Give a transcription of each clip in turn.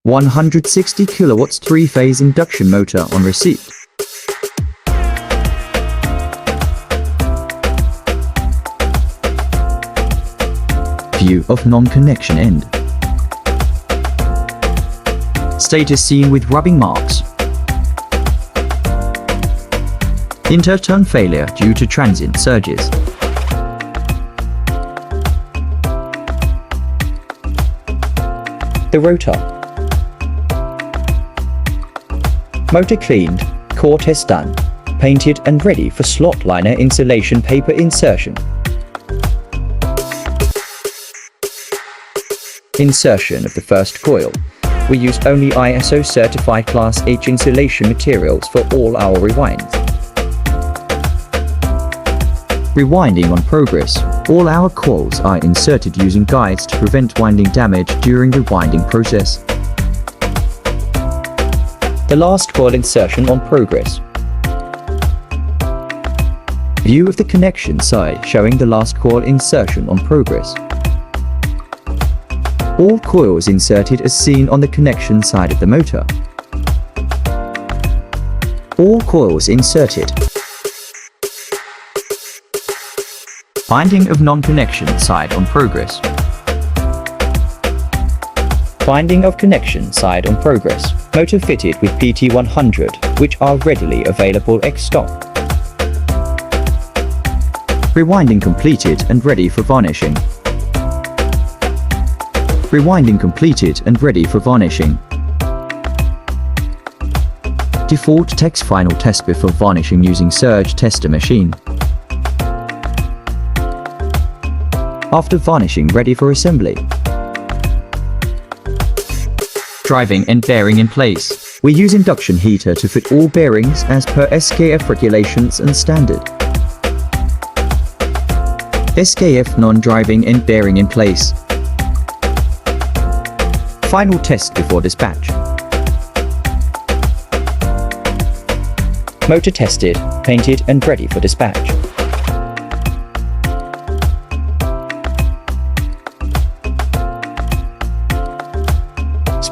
160 kilowatts 3-phase induction motor on receipt. View of non-connection end. Status seen with rubbing marks. Interturn failure due to transient surges. The rotor. Motor cleaned, core test done, painted and ready for slot liner insulation paper insertion. Insertion of the first coil. We use only ISO certified Class H insulation materials for all our rewinds. Rewinding on progress. All our coils are inserted using guides to prevent winding damage during the winding process. The last coil insertion on progress. View of the connection side showing the last coil insertion on progress. All coils inserted as seen on the connection side of the motor. All coils inserted. Finding of non-connection side on progress. Finding of connection side on progress. Motor fitted with PT100, which are readily available ex-stock. Rewinding completed and ready for varnishing. Rewinding completed and ready for varnishing. Default text final test before varnishing using surge tester machine. After varnishing ready for assembly. Driving and bearing in place. We use induction heater to fit all bearings as per SKF regulations and standard. SKF non-driving and bearing in place. Final test before dispatch. Motor tested, painted and ready for dispatch.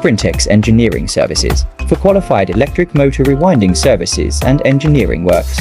Sprintex Engineering Services for qualified electric motor rewinding services and engineering works.